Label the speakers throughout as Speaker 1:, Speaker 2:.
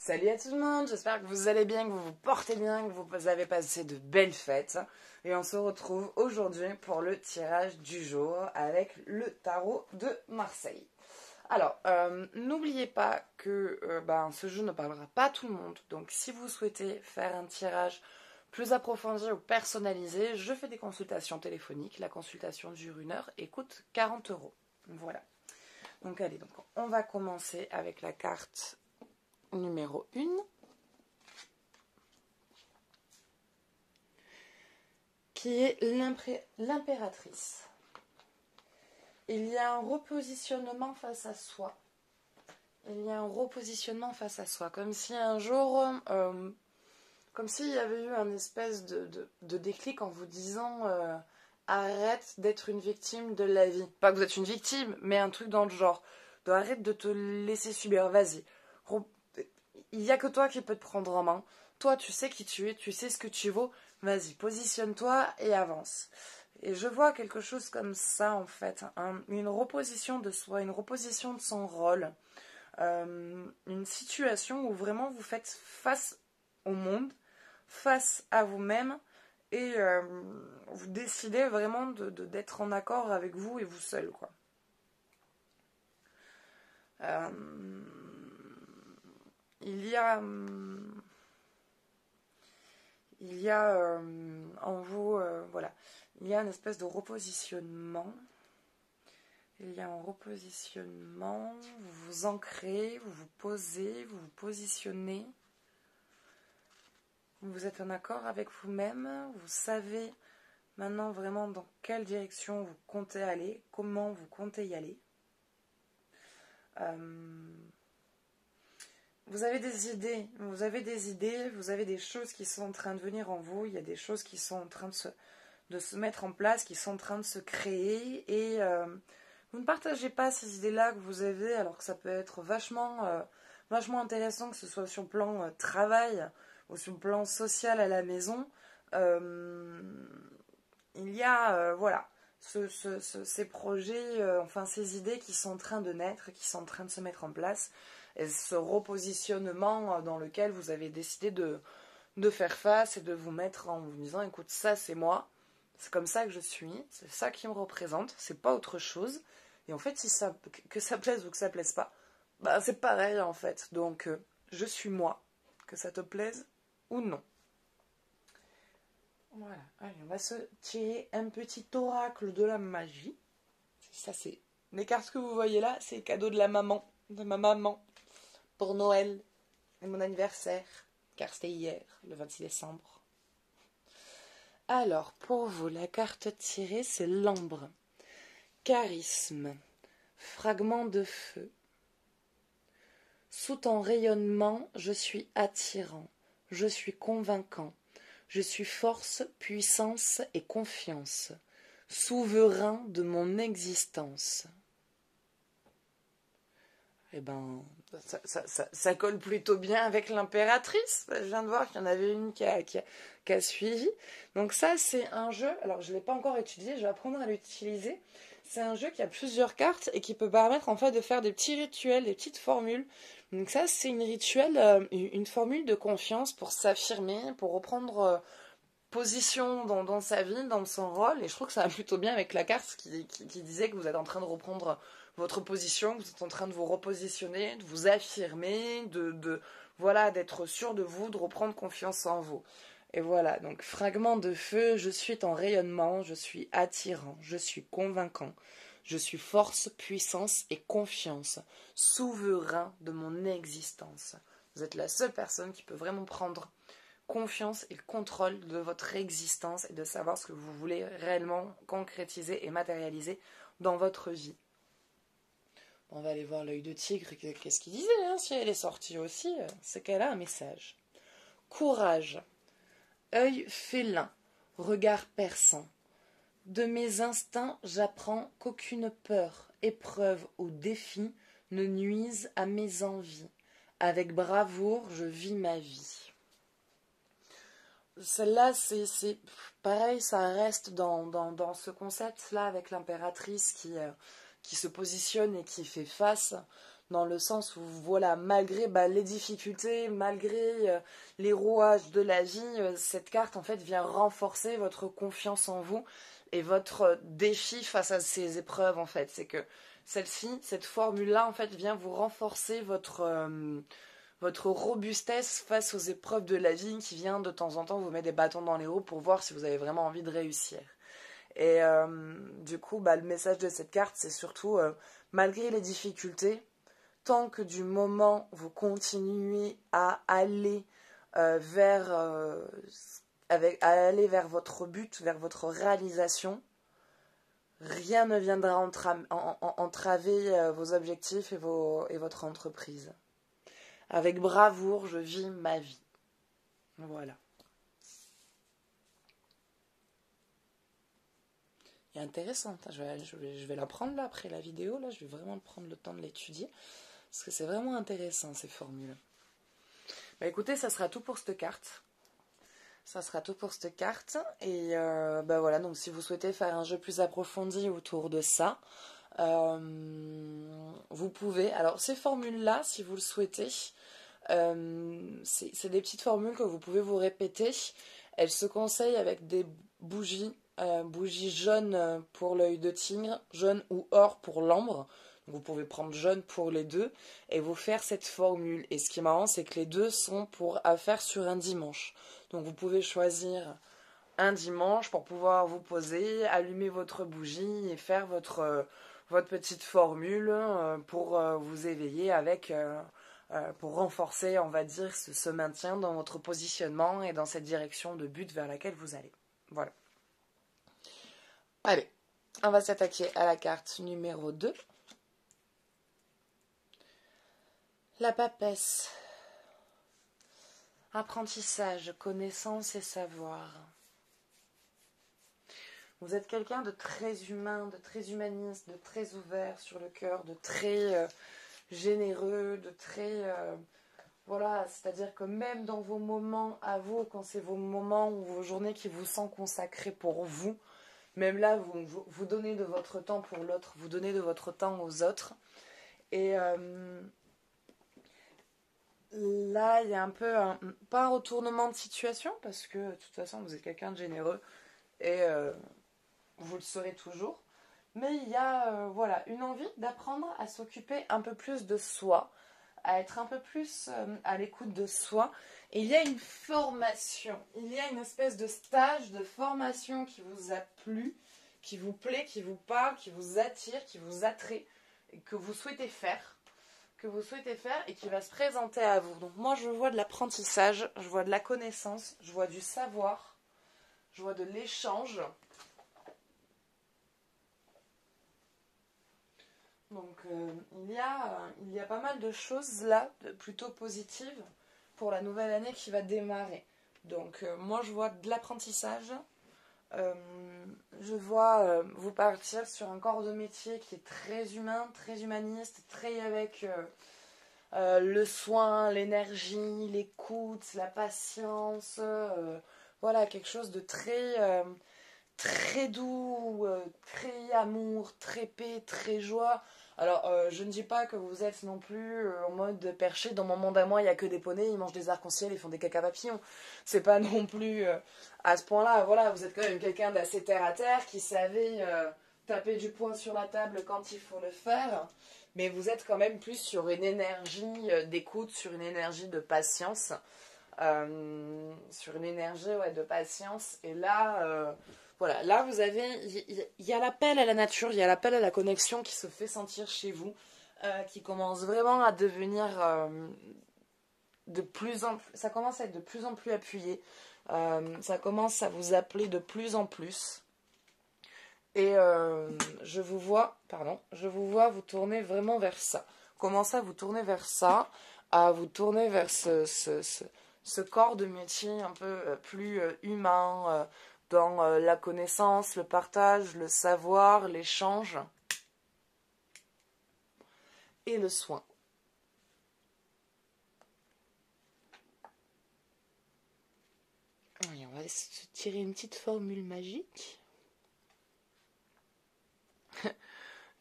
Speaker 1: Salut à tout le monde, j'espère que vous allez bien, que vous vous portez bien, que vous avez passé de belles fêtes. Et on se retrouve aujourd'hui pour le tirage du jour avec le tarot de Marseille. Alors, n'oubliez pas que ce jeu ne parlera pas à tout le monde. Donc si vous souhaitez faire un tirage plus approfondi ou personnalisé, je fais des consultations téléphoniques. La consultation dure 1 heure et coûte 40 €. Voilà. Donc allez, on va commencer avec la carte numéro 1. Qui est l'impératrice. Il y a un repositionnement face à soi. Il y a un repositionnement face à soi. Comme si un jour, comme s'il y avait eu un espèce de déclic en vous disant arrête d'être une victime de la vie. Pas que vous êtes une victime, mais un truc dans le genre. Arrête de te laisser subir, vas-y. Il n'y a que toi qui peux te prendre en main. Toi, tu sais qui tu es, tu sais ce que tu vaux. Vas-y, positionne-toi et avance. Et je vois quelque chose comme ça, en fait. Une reposition de soi, une reposition de son rôle. Une situation où vraiment vous faites face au monde, face à vous-même. Et vous décidez vraiment d'être en accord avec vous et vous seul, quoi. Il y a en vous, voilà, il y a une espèce de repositionnement. Il y a un repositionnement, vous vous ancrez, vous vous posez, vous vous positionnez. Vous êtes en accord avec vous-même, vous savez maintenant vraiment dans quelle direction vous comptez aller, comment vous comptez y aller. Vous avez des idées, vous avez des choses qui sont en train de venir en vous, il y a des choses qui sont en train de se mettre en place, qui sont en train de se créer, et vous ne partagez pas ces idées-là que vous avez, alors que ça peut être vachement intéressant, que ce soit sur le plan travail ou sur le plan social à la maison. Il y a, voilà, ces projets, ces idées qui sont en train de naître, qui sont en train de se mettre en place, et ce repositionnement dans lequel vous avez décidé de faire face et de vous mettre en vous disant, écoute, ça c'est moi, c'est comme ça que je suis, c'est ça qui me représente, c'est pas autre chose. Et en fait, que ça plaise ou que ça plaise pas, c'est pareil en fait. Donc, je suis moi, que ça te plaise ou non. Voilà, allez, on va se tirer un petit oracle de la magie. Ça, c'est les cartes que vous voyez là, c'est le cadeau de ma maman, pour Noël et mon anniversaire, car c'était hier, le 26 décembre. Alors, pour vous, la carte tirée, c'est l'ambre. Charisme, fragment de feu. Sous ton rayonnement, je suis attirant, je suis convaincant. Je suis force, puissance et confiance, souverain de mon existence. Eh ben, ça colle plutôt bien avec l'impératrice. Je viens de voir qu'il y en avait une qui a suivi. Donc ça, c'est un jeu, alors je ne l'ai pas encore étudié, je vais apprendre à l'utiliser. C'est un jeu qui a plusieurs cartes et qui peut permettre en fait de faire des petits rituels, des petites formules. Donc ça, c'est une formule de confiance pour s'affirmer, pour reprendre position dans sa vie, dans son rôle. Et je trouve que ça va plutôt bien avec la carte qui disait que vous êtes en train de reprendre votre position, que vous êtes en train de vous repositionner, de vous affirmer, voilà, d'être sûr de vous, de reprendre confiance en vous. Et voilà, donc fragment de feu, je suis en rayonnement, je suis attirant, je suis convaincant, je suis force, puissance et confiance, souverain de mon existence. Vous êtes la seule personne qui peut vraiment prendre confiance et le contrôle de votre existence et de savoir ce que vous voulez réellement concrétiser et matérialiser dans votre vie. On va aller voir l'œil de tigre, qu'est-ce qu'il disait, hein, si elle est sortie aussi, c'est qu'elle a un message. Courage. Œil félin, regard perçant. De mes instincts, j'apprends qu'aucune peur, épreuve ou défi ne nuise à mes envies. Avec bravoure, je vis ma vie. Celle-là, c'est pareil, ça reste dans ce concept-là avec l'impératrice qui se positionne et qui fait face. dans le sens où, voilà, malgré les difficultés, malgré les rouages de la vie, cette carte, en fait, vient renforcer votre confiance en vous et votre défi face à ces épreuves, en fait. C'est que celle-ci, cette formule-là, en fait, vient vous renforcer votre robustesse face aux épreuves de la vie qui vient de temps en temps vous mettre des bâtons dans les roues pour voir si vous avez vraiment envie de réussir. Et du coup, le message de cette carte, c'est surtout, malgré les difficultés, tant que du moment vous continuez à aller aller vers votre but, vers votre réalisation, rien ne viendra entraver vos objectifs et votre entreprise. Avec bravoure, je vis ma vie. Voilà. Et intéressante. Je vais la prendre là après la vidéo. Là, je vais vraiment prendre le temps de l'étudier. Parce que c'est vraiment intéressant ces formules. Écoutez, ça sera tout pour cette carte. Ça sera tout pour cette carte. Et voilà, donc si vous souhaitez faire un jeu plus approfondi autour de ça, vous pouvez. Alors ces formules-là, si vous le souhaitez, c'est des petites formules que vous pouvez vous répéter. Elles se conseillent avec des bougies jaunes pour l'œil de tigre, jaune ou or pour l'ambre. Vous pouvez prendre jaune pour les deux et vous faire cette formule. Et ce qui est marrant, c'est que les deux sont à faire sur un dimanche. Donc vous pouvez choisir un dimanche pour pouvoir vous poser, allumer votre bougie et faire votre petite formule pour vous éveiller pour renforcer, on va dire, ce maintien dans votre positionnement et dans cette direction de but vers laquelle vous allez. Voilà. Allez, on va s'attaquer à la carte numéro 2. La papesse. Apprentissage, connaissance et savoir. Vous êtes quelqu'un de très humain, de très humaniste, de très ouvert sur le cœur, de très généreux, de très... voilà, c'est-à-dire que même dans vos moments à vous, quand c'est vos moments ou vos journées qui vous sont consacrées pour vous, même là, vous donnez de votre temps pour l'autre, vous donnez de votre temps aux autres. Et là, il y a un peu, pas un retournement de situation, parce que de toute façon, vous êtes quelqu'un de généreux et vous le serez toujours. Mais il y a une envie d'apprendre à s'occuper un peu plus de soi, à être un peu plus à l'écoute de soi. Et il y a une formation, il y a une espèce de stage de formation qui vous a plu, qui vous plaît, qui vous parle, qui vous attire, qui vous attrait, et que vous souhaitez faire et qui va se présenter à vous. Donc moi je vois de l'apprentissage, je vois de la connaissance, je vois du savoir, je vois de l'échange. Donc il y a pas mal de choses là, plutôt positives pour la nouvelle année qui va démarrer. Donc moi je vois de l'apprentissage, je vois vous partir sur un corps de métier qui est très humain, très humaniste, très avec le soin, l'énergie, l'écoute, la patience, voilà, quelque chose de très doux, très amour, très paix, très joie. Alors, je ne dis pas que vous êtes non plus en mode perché. Dans mon monde à moi, il n'y a que des poneys, ils mangent des arcs-en-ciel, ils font des caca papillons. C'est pas non plus à ce point-là. Voilà, vous êtes quand même quelqu'un d'assez terre-à-terre qui savait taper du poing sur la table quand il faut le faire. Mais vous êtes quand même plus sur une énergie d'écoute, sur une énergie de patience. Sur une énergie de patience. Et là... voilà, là vous avez, il y a l'appel à la nature, il y a l'appel à la connexion qui se fait sentir chez vous, qui commence vraiment à devenir ça commence à être de plus en plus appuyé, ça commence à vous appeler de plus en plus. Et je vous vois vous tourner vraiment vers ça. Commencez à vous tourner vers ça, à vous tourner vers ce corps de métier un peu plus humain, dans la connaissance, le partage, le savoir, l'échange et le soin. Et on va se tirer une petite formule magique.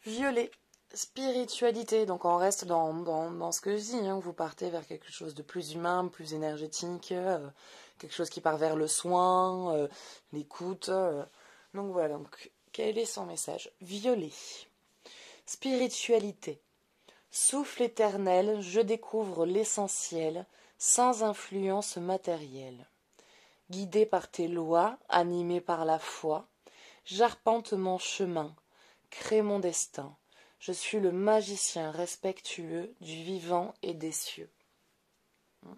Speaker 1: Violet, Spiritualité, donc on reste dans ce que je dis, hein. Vous partez vers quelque chose de plus humain, plus énergétique, quelque chose qui part vers le soin, l'écoute. Donc voilà, donc, quel est son message? Violet. Spiritualité. Souffle éternel, je découvre l'essentiel, sans influence matérielle. Guidé par tes lois, animé par la foi, j'arpente mon chemin, crée mon destin. Je suis le magicien respectueux du vivant et des cieux. Donc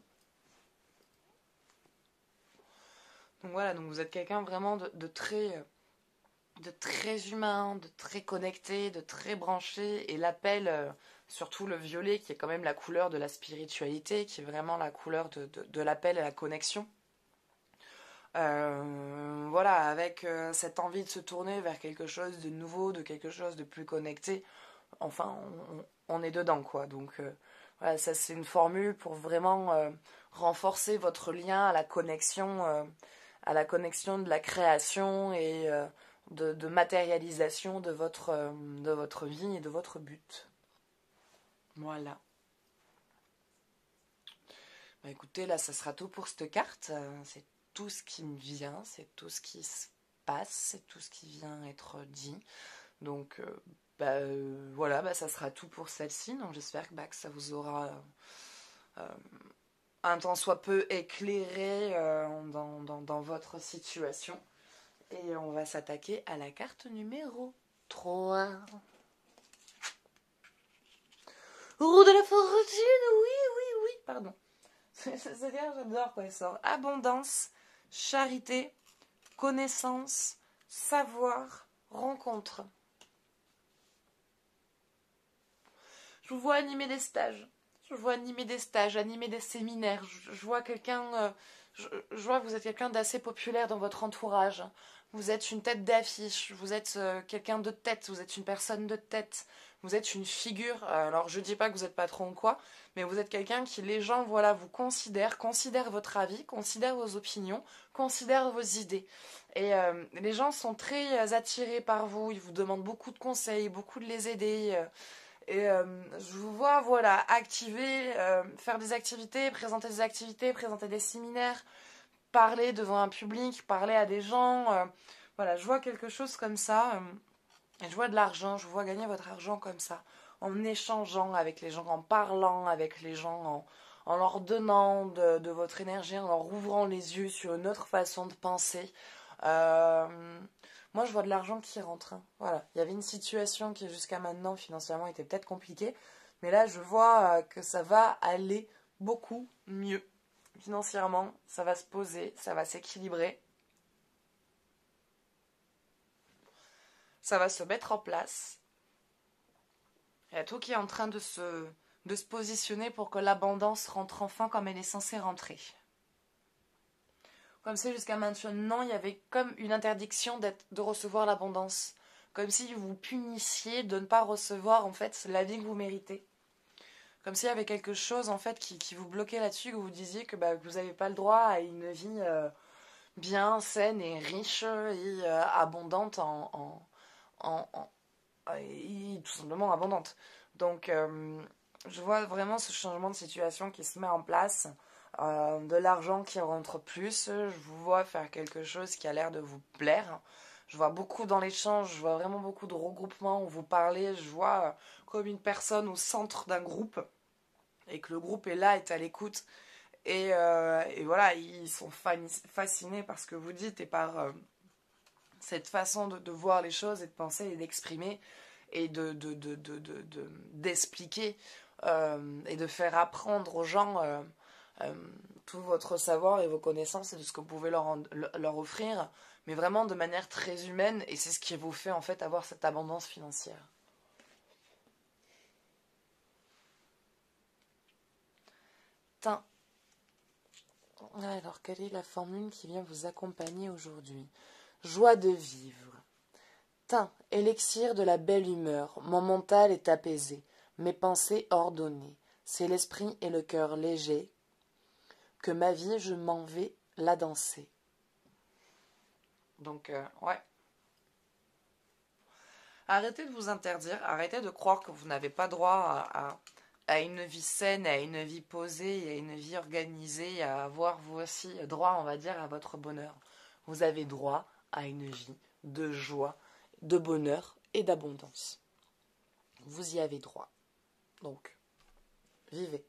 Speaker 1: voilà, donc vous êtes quelqu'un vraiment de très humain, de très connecté, de très branché. Et l'appel, surtout le violet, qui est quand même la couleur de la spiritualité, qui est vraiment la couleur de l'appel à la connexion. Voilà, avec cette envie de se tourner vers quelque chose de nouveau, de quelque chose de plus connecté. Enfin, on est dedans, quoi. Donc, voilà, ça, c'est une formule pour vraiment renforcer votre lien à la connexion de la création et de matérialisation de votre vie et de votre but. Voilà. Bah, écoutez, là, ça sera tout pour cette carte. C'est tout ce qui me vient, c'est tout ce qui se passe, c'est tout ce qui vient être dit. Donc, voilà, bah, ça sera tout pour celle-ci. Donc, j'espère que ça vous aura un tant soit peu éclairé dans votre situation. Et on va s'attaquer à la carte numéro 3. Roue de la fortune, oui, pardon. C'est-à-dire, j'adore quand il sort. Abondance, charité, connaissance, savoir, rencontre. Je vous vois animer des stages. Animer des séminaires. Je vois quelqu'un... je vois que vous êtes quelqu'un d'assez populaire dans votre entourage. Vous êtes une tête d'affiche. Vous êtes quelqu'un de tête. Vous êtes une personne de tête. Vous êtes une figure. Alors, je dis pas que vous êtes patron ou quoi, mais vous êtes quelqu'un qui, les gens, voilà, vous considèrent votre avis, considèrent vos opinions, considèrent vos idées. Et les gens sont très attirés par vous. Ils vous demandent beaucoup de conseils, beaucoup de les aider. Et je vous vois, voilà, faire des activités, présenter des séminaires, parler devant un public, parler à des gens. Voilà, je vois quelque chose comme ça. Et je vois de l'argent, je vous vois gagner votre argent comme ça, en échangeant avec les gens, en parlant avec les gens, en leur donnant de votre énergie, en leur ouvrant les yeux sur une autre façon de penser. Moi, je vois de l'argent qui rentre, hein. Voilà, il y avait une situation qui jusqu'à maintenant financièrement était peut-être compliquée, mais là, je vois que ça va aller beaucoup mieux. Financièrement, ça va se poser, ça va s'équilibrer, ça va se mettre en place. Il y a tout qui est en train de se positionner pour que l'abondance rentre enfin comme elle est censée rentrer. Comme si jusqu'à maintenant, il y avait comme une interdiction de recevoir l'abondance. Comme si vous punissiez de ne pas recevoir en fait la vie que vous méritez. Comme s'il y avait quelque chose en fait qui vous bloquait là-dessus, que vous disiez que vous n'avez pas le droit à une vie bien saine et riche et abondante et tout simplement abondante. Donc je vois vraiment ce changement de situation qui se met en place, de l'argent qui rentre plus. Je vous vois faire quelque chose qui a l'air de vous plaire. Je vois beaucoup dans l'échange, je vois vraiment beaucoup de regroupements où vous parlez. Je vois comme une personne au centre d'un groupe et que le groupe est là, est à l'écoute. Et voilà, ils sont fascinés par ce que vous dites et par cette façon de voir les choses et de penser et d'exprimer et d'expliquer et de faire apprendre aux gens tout votre savoir et vos connaissances et de ce que vous pouvez leur offrir, mais vraiment de manière très humaine, et c'est ce qui vous fait en fait avoir cette abondance financière. Tain. Alors, quelle est la formule qui vient vous accompagner aujourd'hui? Joie de vivre. Tain, élixir de la belle humeur, mon mental est apaisé, mes pensées ordonnées, c'est l'esprit et le cœur léger, que ma vie je m'en vais la danser. Donc, ouais. Arrêtez de vous interdire, arrêtez de croire que vous n'avez pas droit à une vie saine, à une vie posée, à une vie organisée, à avoir vous aussi droit, on va dire, à votre bonheur. Vous avez droit à une vie de joie, de bonheur et d'abondance. Vous y avez droit. Donc, vivez.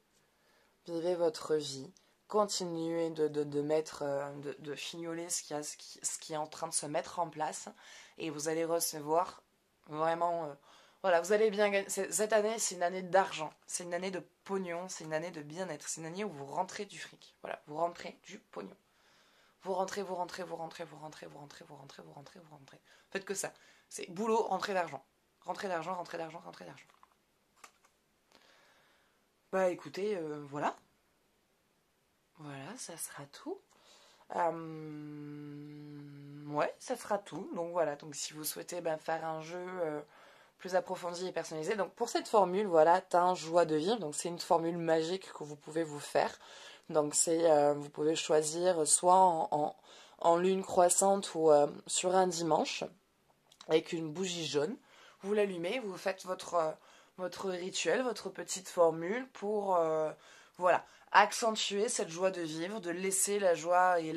Speaker 1: Vivez votre vie. Continuez de mettre, de fignoler ce qui est en train de se mettre en place. Et vous allez recevoir vraiment... voilà, vous allez bien gagner. Cette année, c'est une année d'argent. C'est une année de pognon. C'est une année de bien-être. C'est une année où vous rentrez du fric. Voilà, vous rentrez du pognon. Vous rentrez, vous rentrez, vous rentrez, vous rentrez, vous rentrez, vous rentrez, vous rentrez, vous rentrez. Faites que ça. C'est boulot, rentrée d'argent. Rentrée d'argent, rentrée d'argent, rentrée d'argent. Bah écoutez, voilà. Voilà, ça sera tout. Ouais, ça sera tout. Donc voilà, donc si vous souhaitez faire un jeu plus approfondi et personnalisé, donc pour cette formule, voilà, teint, joie de vivre, donc c'est une formule magique que vous pouvez vous faire. Donc vous pouvez choisir soit en lune croissante ou sur un dimanche, avec une bougie jaune. Vous l'allumez, vous faites votre rituel, votre petite formule pour voilà, accentuer cette joie de vivre, de laisser la joie et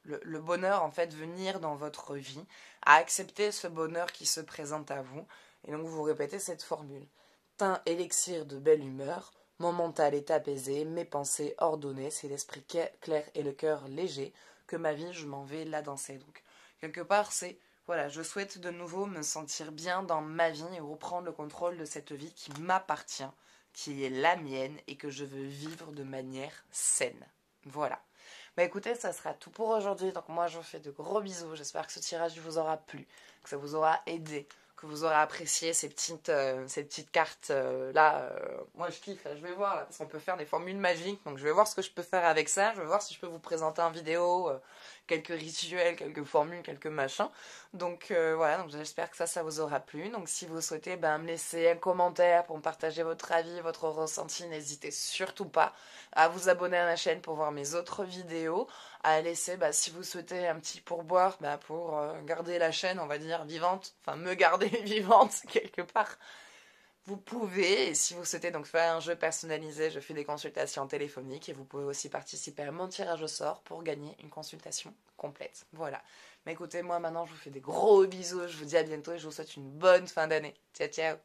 Speaker 1: le bonheur en fait venir dans votre vie, à accepter ce bonheur qui se présente à vous. Et donc vous répétez cette formule. Teint élixir de belle humeur, mon mental est apaisé, mes pensées ordonnées, c'est l'esprit clair et le cœur léger, que ma vie je m'en vais la danser. Donc quelque part c'est voilà, je souhaite de nouveau me sentir bien dans ma vie et reprendre le contrôle de cette vie qui m'appartient, qui est la mienne et que je veux vivre de manière saine. Voilà. Bah écoutez, ça sera tout pour aujourd'hui. Donc moi, je vous fais de gros bisous. J'espère que ce tirage vous aura plu, que ça vous aura aidé, que vous aurez apprécié ces petites cartes là. Moi, je kiffe. Je vais voir là, parce qu'on peut faire des formules magiques. Donc je vais voir ce que je peux faire avec ça. Je vais voir si je peux vous présenter en vidéo quelques rituels, quelques formules, quelques machins. Donc voilà, donc j'espère que ça vous aura plu. Donc si vous souhaitez me laisser un commentaire pour me partager votre avis, votre ressenti, n'hésitez surtout pas à vous abonner à ma chaîne pour voir mes autres vidéos, à laisser, si vous souhaitez, un petit pourboire pour garder la chaîne, on va dire, vivante, enfin me garder vivante quelque part. Vous pouvez, et si vous souhaitez donc faire un jeu personnalisé, je fais des consultations téléphoniques et vous pouvez aussi participer à mon tirage au sort pour gagner une consultation complète. Voilà. Mais écoutez, moi maintenant je vous fais des gros bisous, je vous dis à bientôt et je vous souhaite une bonne fin d'année. Ciao, ciao.